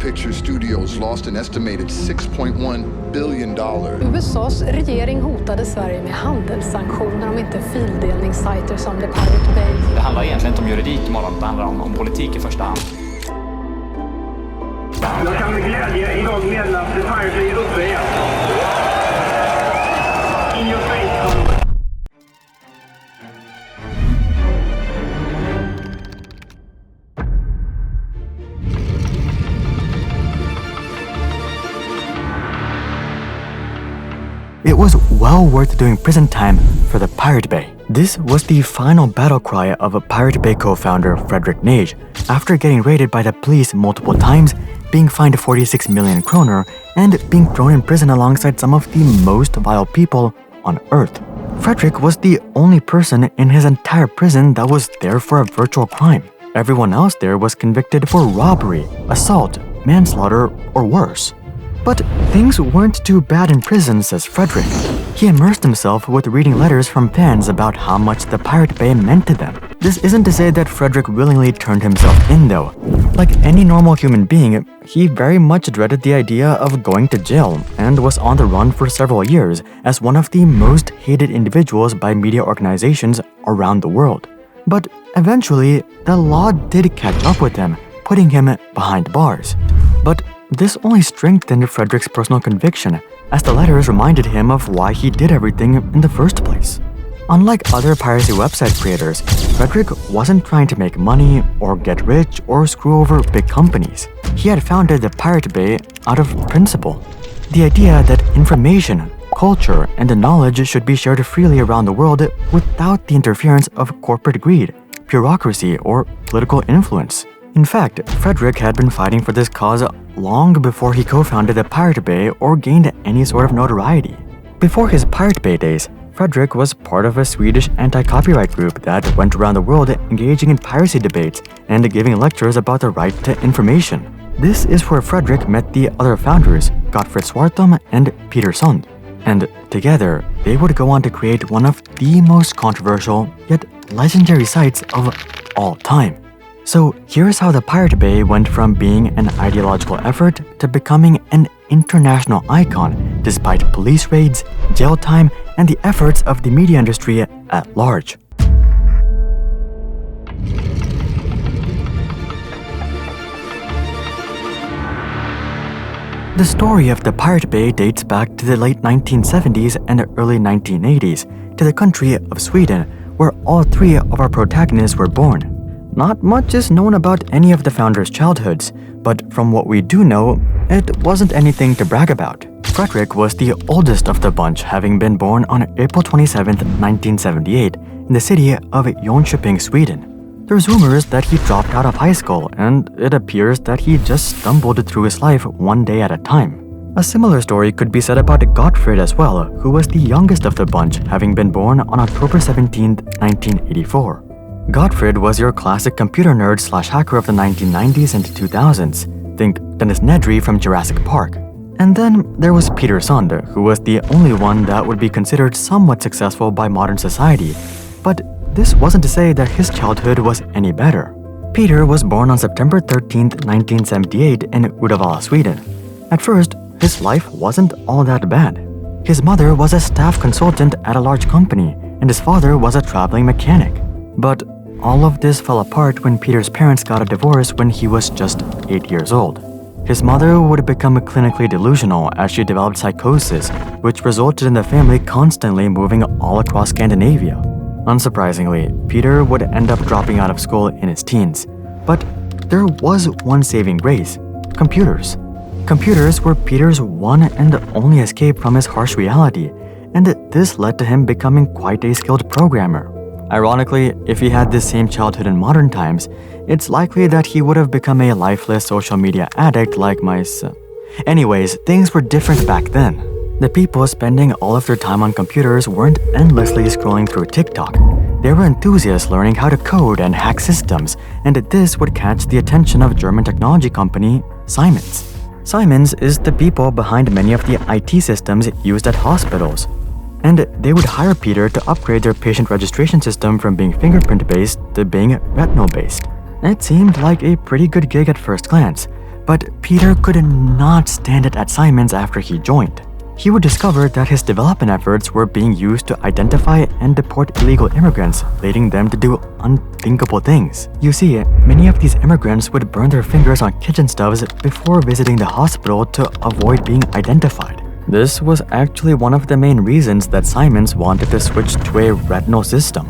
picture studios lost an estimated $6.1 billion. USAs regering hotade Sverige med handelssanktioner om inte fildelningssajter som The Pirate Bay. Det handlar egentligen inte om juridik imorgon, det handlar om politik i första hand. Jag kan med glädje idag meddela att The Pirate Bay är uppe igen. In your face. It was well worth doing prison time for the Pirate Bay. This was the final battle cry of a Pirate Bay co-founder Fredrik Nage, after getting raided by the police multiple times, being fined 46 million kroner, and being thrown in prison alongside some of the most vile people on Earth. Fredrik was the only person in his entire prison that was there for a virtual crime. Everyone else there was convicted for robbery, assault, manslaughter, or worse. But things weren't too bad in prison, says Fredrik. He immersed himself with reading letters from fans about how much the Pirate Bay meant to them. This isn't to say that Fredrik willingly turned himself in, though. Like any normal human being, he very much dreaded the idea of going to jail and was on the run for several years as one of the most hated individuals by media organizations around the world. But eventually, the law did catch up with him, putting him behind bars. But this only strengthened Fredrik's personal conviction, as the letters reminded him of why he did everything in the first place. Unlike other piracy website creators, Fredrik wasn't trying to make money or get rich or screw over big companies. He had founded the Pirate Bay out of principle. The idea that information, culture, and the knowledge should be shared freely around the world without the interference of corporate greed, bureaucracy, or political influence. In fact, Fredrik had been fighting for this cause long before he co-founded the Pirate Bay or gained any sort of notoriety. Before his Pirate Bay days, Fredrik was part of a Swedish anti-copyright group that went around the world engaging in piracy debates and giving lectures about the right to information. This is where Fredrik met the other founders, Gottfrid Svartholm and Peter Sund. And together, they would go on to create one of the most controversial yet legendary sites of all time. So here's how the Pirate Bay went from being an ideological effort to becoming an international icon despite police raids, jail time, and the efforts of the media industry at large. The story of the Pirate Bay dates back to the late 1970s and early 1980s to the country of Sweden, where all three of our protagonists were born. Not much is known about any of the founders' childhoods, but from what we do know, it wasn't anything to brag about. Fredrik was the oldest of the bunch, having been born on April 27, 1978, in the city of Jönköping, Sweden. There's rumors that he dropped out of high school, and it appears that he just stumbled through his life one day at a time. A similar story could be said about Gottfrid as well, who was the youngest of the bunch, having been born on October 17, 1984. Gottfrid was your classic computer nerd / hacker of the 1990s and 2000s. Think Dennis Nedry from Jurassic Park. And then there was Peter Sund, who was the only one that would be considered somewhat successful by modern society. But this wasn't to say that his childhood was any better. Peter was born on September 13, 1978 in Uddevalla, Sweden. At first, his life wasn't all that bad. His mother was a staff consultant at a large company, and his father was a traveling mechanic. But all of this fell apart when Peter's parents got a divorce when he was just 8 years old. His mother would become clinically delusional as she developed psychosis, which resulted in the family constantly moving all across Scandinavia. Unsurprisingly, Peter would end up dropping out of school in his teens. But there was one saving grace: computers. Computers were Peter's one and only escape from his harsh reality, and this led to him becoming quite a skilled programmer. Ironically, if he had this same childhood in modern times, it's likely that he would have become a lifeless social media addict like myself. Anyways, things were different back then. The people spending all of their time on computers weren't endlessly scrolling through TikTok. They were enthusiasts learning how to code and hack systems, and this would catch the attention of German technology company Siemens. Siemens is the people behind many of the IT systems used at hospitals. And they would hire Peter to upgrade their patient registration system from being fingerprint-based to being retinal-based. It seemed like a pretty good gig at first glance, But Peter could not stand it at Simons after he joined. He would discover that his development efforts were being used to identify and deport illegal immigrants, leading them to do unthinkable things. You see, many of these immigrants would burn their fingers on kitchen stoves before visiting the hospital to avoid being identified. This was actually one of the main reasons that Simons wanted to switch to a retinal system.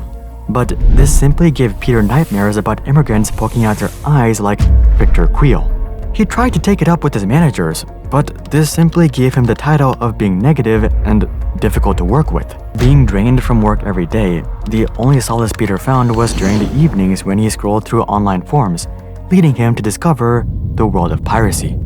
But this simply gave Peter nightmares about immigrants poking out their eyes like Victor Creel. He tried to take it up with his managers, but this simply gave him the title of being negative and difficult to work with. Being drained from work every day, the only solace Peter found was during the evenings when he scrolled through online forums, leading him to discover the world of piracy.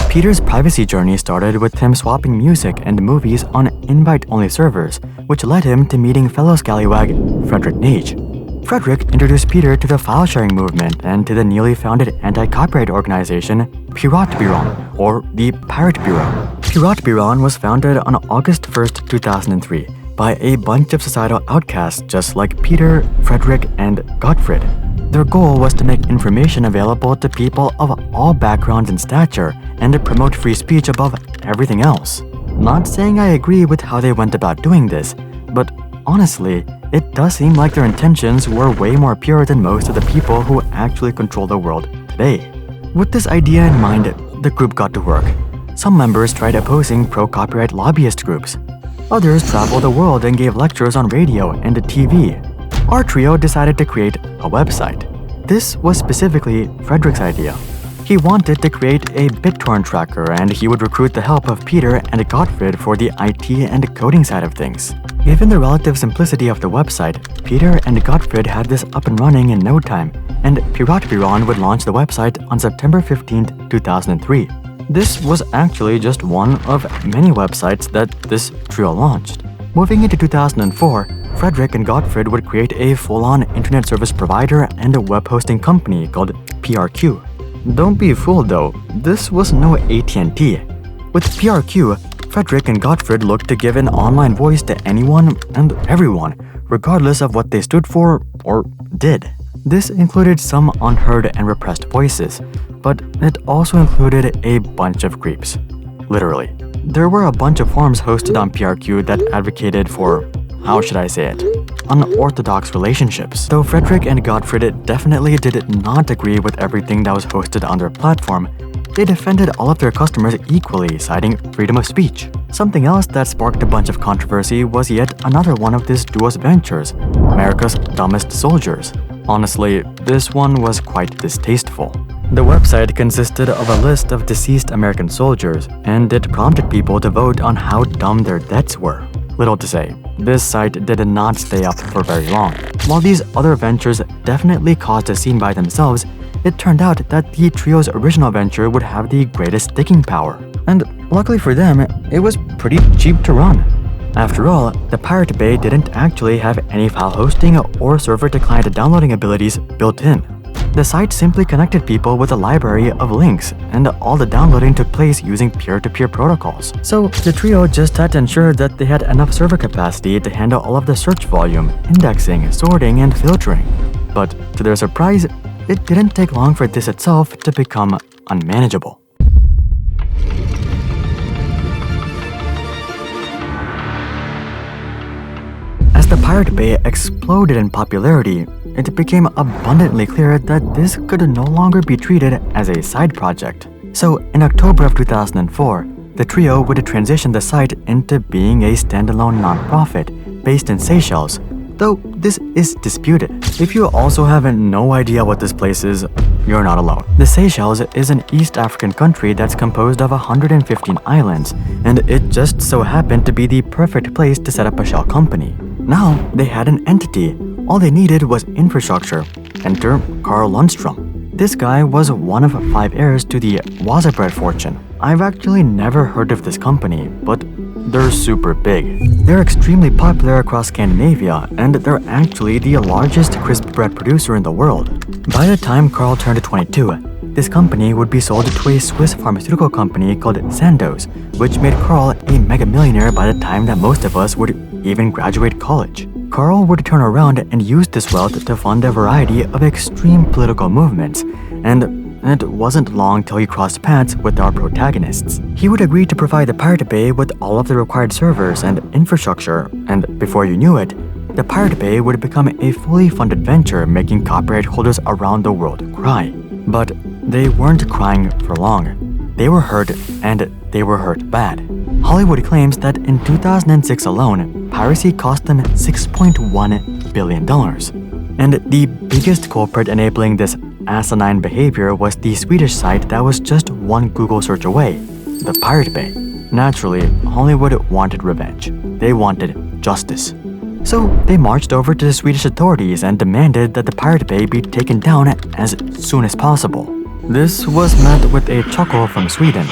Peter's privacy journey started with him swapping music and movies on invite-only servers, which led him to meeting fellow Scallywag Frederick Nage. Frederick introduced Peter to the file-sharing movement and to the newly founded anti-copyright organization Piratbyrån, or the Pirate Bureau. Piratbyrån was founded on August 1st, 2003, by a bunch of societal outcasts just like Peter, Frederick, and Gottfried. Their goal was to make information available to people of all backgrounds and stature and to promote free speech above everything else. Not saying I agree with how they went about doing this, but honestly, it does seem like their intentions were way more pure than most of the people who actually control the world today. With this idea in mind, the group got to work. Some members tried opposing pro-copyright lobbyist groups. Others traveled the world and gave lectures on radio and TV. Our trio decided to create a website. This was specifically Frederick's idea. He wanted to create a BitTorrent tracker, and he would recruit the help of Peter and Gottfried for the IT and coding side of things. Given the relative simplicity of the website, Peter and Gottfried had this up and running in no time, and Piratbyrån would launch the website on September 15, 2003. This was actually just one of many websites that this trio launched. Moving into 2004, Frederick and Gottfried would create a full-on internet service provider and a web hosting company called PRQ. Don't be fooled though, this was no AT&T. With PRQ, Frederick and Gottfried looked to give an online voice to anyone and everyone, regardless of what they stood for or did. This included some unheard and repressed voices, but it also included a bunch of creeps. Literally. There were a bunch of forums hosted on PRQ that advocated for, how should I say it, unorthodox relationships. Though Frederick and Gottfried definitely did not agree with everything that was hosted on their platform, they defended all of their customers equally, citing freedom of speech. Something else that sparked a bunch of controversy was yet another one of this duo's ventures, America's Dumbest Soldiers. Honestly, this one was quite distasteful. The website consisted of a list of deceased American soldiers, and it prompted people to vote on how dumb their deaths were. Little to say, this site did not stay up for very long. While these other ventures definitely caused a scene by themselves, it turned out that the trio's original venture would have the greatest sticking power. And luckily for them, it was pretty cheap to run. After all, the Pirate Bay didn't actually have any file hosting or server-to-client downloading abilities built in. The site simply connected people with a library of links, and all the downloading took place using peer-to-peer protocols. So the trio just had to ensure that they had enough server capacity to handle all of the search volume, indexing, sorting, and filtering. But to their surprise, it didn't take long for this itself to become unmanageable. As the Pirate Bay exploded in popularity, it became abundantly clear that this could no longer be treated as a side project. So in October of 2004, the trio would transition the site into being a standalone nonprofit based in Seychelles, though this is disputed. If you also have no idea what this place is, you're not alone. The Seychelles is an East African country that's composed of 115 islands, and it just so happened to be the perfect place to set up a shell company. Now they had an entity. All they needed was infrastructure. Enter Carl Lundstrom. This guy was one of 5 heirs to the Wasabread fortune. I've actually never heard of this company, but they're super big. They're extremely popular across Scandinavia, and they're actually the largest crisp bread producer in the world. By the time Carl turned 22, this company would be sold to a Swiss pharmaceutical company called Sandoz, which made Carl a mega millionaire by the time that most of us would even graduate college. Carl would turn around and use this wealth to fund a variety of extreme political movements, and it wasn't long till he crossed paths with our protagonists. He would agree to provide the Pirate Bay with all of the required servers and infrastructure, and before you knew it, the Pirate Bay would become a fully funded venture, making copyright holders around the world cry. But they weren't crying for long. They were hurt, and they were hurt bad. Hollywood claims that in 2006 alone, piracy cost them $6.1 billion. And the biggest culprit enabling this asinine behavior was the Swedish site that was just one Google search away, the Pirate Bay. Naturally, Hollywood wanted revenge. They wanted justice. So they marched over to the Swedish authorities and demanded that the Pirate Bay be taken down as soon as possible. This was met with a chuckle from Sweden.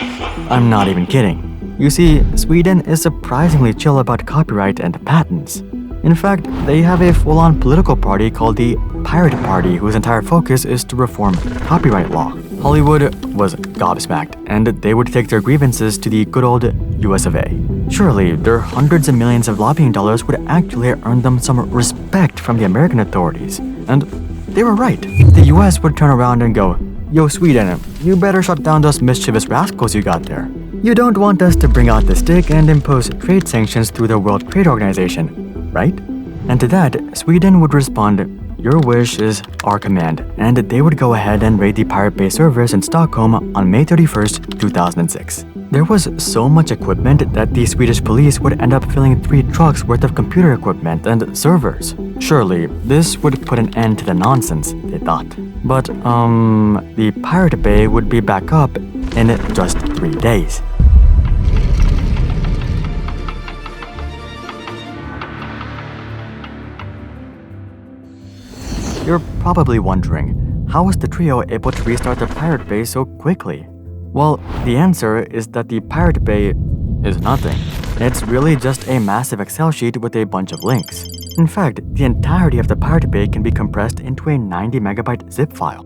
I'm not even kidding. You see, Sweden is surprisingly chill about copyright and patents. In fact, they have a full-on political party called the Pirate Party, whose entire focus is to reform copyright law. Hollywood was gobsmacked, and they would take their grievances to the good old US of A. Surely, their hundreds of millions of lobbying dollars would actually earn them some respect from the American authorities. And they were right. The US would turn around and go, "Yo, Sweden, you better shut down those mischievous rascals you got there. You don't want us to bring out the stick and impose trade sanctions through the World Trade Organization, right?" And to that, Sweden would respond, "Your wish is our command," and they would go ahead and raid the Pirate Bay servers in Stockholm on May 31st, 2006. There was so much equipment that the Swedish police would end up filling 3 trucks worth of computer equipment and servers. Surely, this would put an end to the nonsense, they thought. But, the Pirate Bay would be back up in just 3 days. You're probably wondering, how was the trio able to restart the Pirate Bay so quickly? Well, the answer is that the Pirate Bay is nothing. It's really just a massive Excel sheet with a bunch of links. In fact, the entirety of the Pirate Bay can be compressed into a 90 megabyte zip file.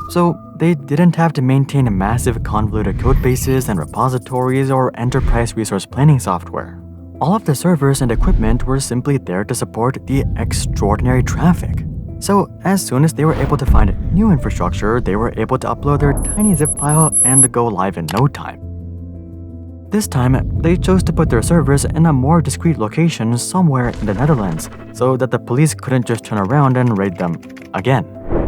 So they didn't have to maintain massive convoluted code bases and repositories or enterprise resource planning software. All of the servers and equipment were simply there to support the extraordinary traffic. So as soon as they were able to find new infrastructure, they were able to upload their tiny zip file and go live in no time. This time, they chose to put their servers in a more discreet location somewhere in the Netherlands so that the police couldn't just turn around and raid them again.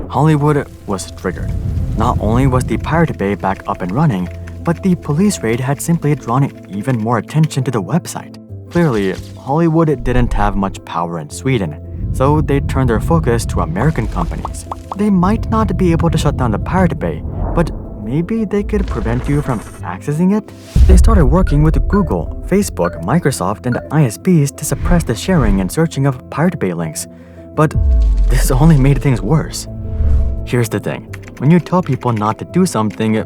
Hollywood was triggered. Not only was the Pirate Bay back up and running, but the police raid had simply drawn even more attention to the website. Clearly, Hollywood didn't have much power in Sweden, so they turned their focus to American companies. They might not be able to shut down the Pirate Bay, but maybe they could prevent you from accessing it? They started working with Google, Facebook, Microsoft, and ISPs to suppress the sharing and searching of Pirate Bay links. But this only made things worse. Here's the thing. When you tell people not to do something,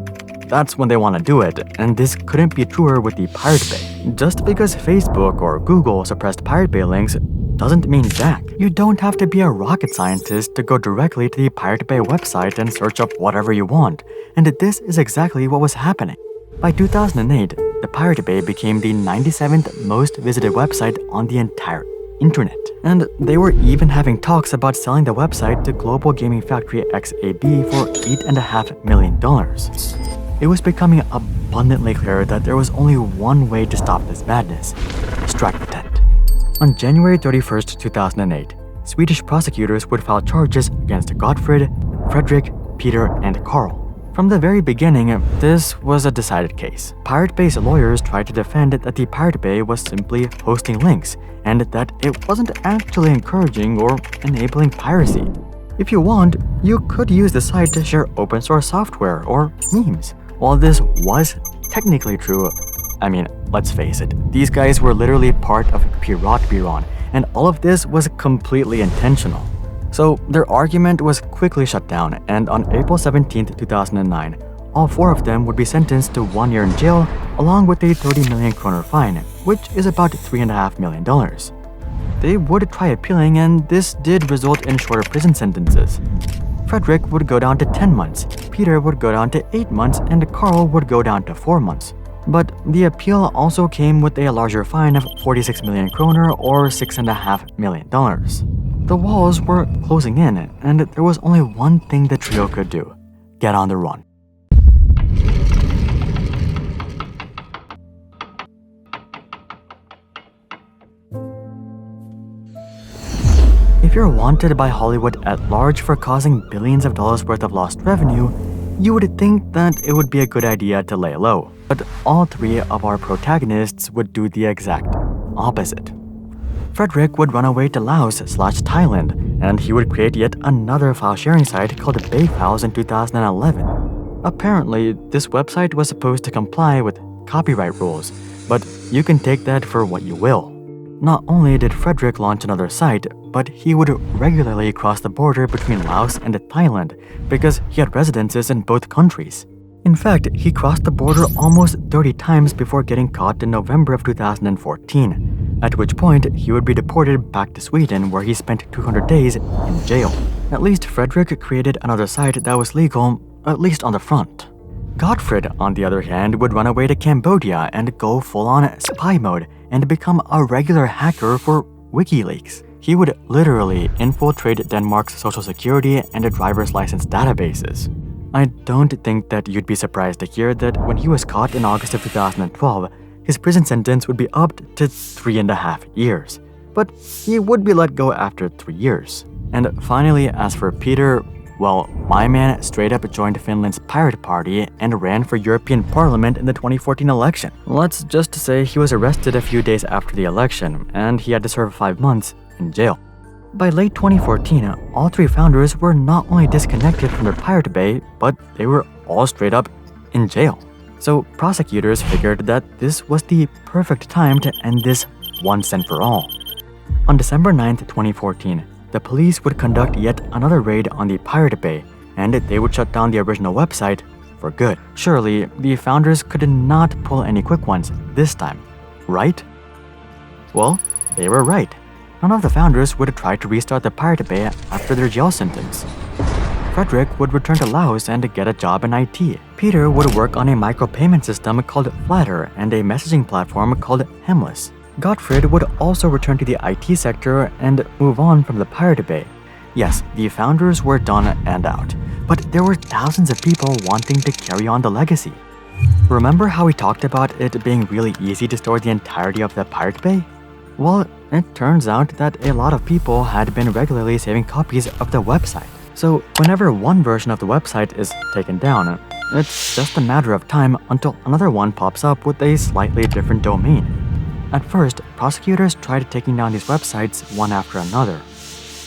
that's when they want to do it, and this couldn't be truer with the Pirate Bay. Just because Facebook or Google suppressed Pirate Bay links doesn't mean jack. You don't have to be a rocket scientist to go directly to the Pirate Bay website and search up whatever you want, and this is exactly what was happening. By 2008, the Pirate Bay became the 97th most visited website on the entire internet, and they were even having talks about selling the website to global gaming factory XAB for $8.5 million. It was becoming abundantly clear that there was only one way to stop this madness: strike the tent. On January 31st, 2008, Swedish prosecutors would file charges against Gottfried, Fredrik, Peter, and Carl. From the very beginning, this was a decided case. Pirate Bay's lawyers tried to defend that the Pirate Bay was simply hosting links, and that it wasn't actually encouraging or enabling piracy. If you want, you could use the site to share open source software or memes. While this was technically true, I mean, let's face it, these guys were literally part of Piratbyrån, and all of this was completely intentional. So their argument was quickly shut down, and on April 17, 2009, all 4 of them would be sentenced to 1 year in jail along with a 30 million kroner fine, which is about $3.5 million. They would try appealing, and this did result in shorter prison sentences. Fredrik would go down to 10 months, Peter would go down to 8 months, and Carl would go down to 4 months. But the appeal also came with a larger fine of 46 million kroner or $6.5 million. The walls were closing in, and there was only one thing the trio could do: get on the run. If you're wanted by Hollywood at large for causing billions of dollars worth of lost revenue, you would think that it would be a good idea to lay low. But all three of our protagonists would do the exact opposite. Frederick would run away to Laos/Thailand, and he would create yet another file-sharing site called Bay Files in 2011. Apparently, this website was supposed to comply with copyright rules, but you can take that for what you will. Not only did Frederick launch another site, but he would regularly cross the border between Laos and Thailand because he had residences in both countries. In fact, he crossed the border almost 30 times before getting caught in November of 2014, at which point he would be deported back to Sweden, where he spent 200 days in jail. At least Frederick created another site that was legal, at least on the front. Gottfried, on the other hand, would run away to Cambodia and go full-on spy mode and become a regular hacker for WikiLeaks. He would literally infiltrate Denmark's social security and driver's license databases. I don't think that you'd be surprised to hear that when he was caught in August of 2012, his prison sentence would be upped to 3.5 years. But he would be let go after 3 years. And finally, as for Peter, well, my man straight up joined Finland's Pirate Party and ran for European Parliament in the 2014 election. Let's just say he was arrested a few days after the election, and he had to serve 5 months in jail. By late 2014, all three founders were not only disconnected from their Pirate Bay, but they were all straight up in jail. So prosecutors figured that this was the perfect time to end this once and for all. On December 9th, 2014, the police would conduct yet another raid on the Pirate Bay, and they would shut down the original website for good. Surely, the founders could not pull any quick ones this time, right? Well, they were right. None of the founders would try to restart the Pirate Bay after their jail sentence. Frederick would return to Laos and get a job in IT. Peter would work on a micropayment system called Flatter and a messaging platform called Hemless. Gottfried would also return to the IT sector and move on from the Pirate Bay. Yes, the founders were done and out, but there were thousands of people wanting to carry on the legacy. Remember how we talked about it being really easy to store the entirety of the Pirate Bay? Well, it turns out that a lot of people had been regularly saving copies of the website. So whenever one version of the website is taken down, it's just a matter of time until another one pops up with a slightly different domain. At first, prosecutors tried taking down these websites one after another.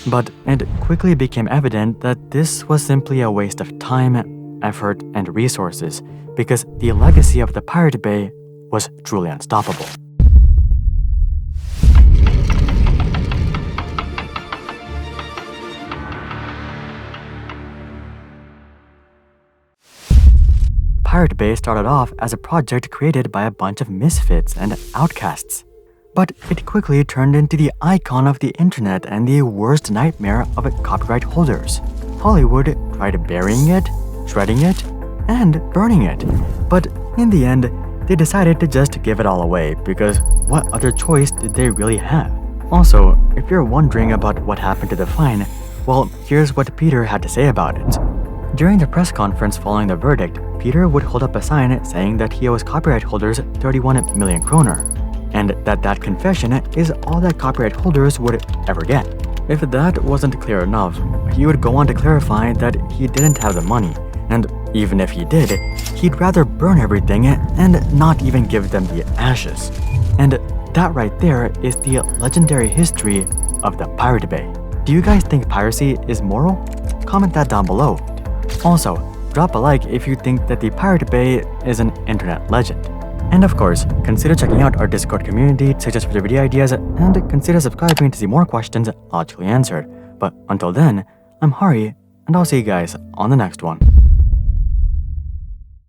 But it quickly became evident that this was simply a waste of time, effort, and resources, because the legacy of the Pirate Bay was truly unstoppable. Pirate Bay started off as a project created by a bunch of misfits and outcasts. But it quickly turned into the icon of the internet and the worst nightmare of copyright holders. Hollywood tried burying it, shredding it, and burning it. But in the end, they decided to just give it all away because what other choice did they really have? Also, if you're wondering about what happened to the fine, well, here's what Peter had to say about it. During the press conference following the verdict, Peter would hold up a sign saying that he owes copyright holders 31 million kroner, and that confession is all that copyright holders would ever get. If that wasn't clear enough, he would go on to clarify that he didn't have the money, and even if he did, he'd rather burn everything and not even give them the ashes. And that right there is the legendary history of the Pirate Bay. Do you guys think piracy is moral? Comment that down below. Also, drop a like if you think that the Pirate Bay is an internet legend. And of course, consider checking out our Discord community to suggest future video ideas and consider subscribing to see more questions logically answered. But until then, I'm Hari, and I'll see you guys on the next one.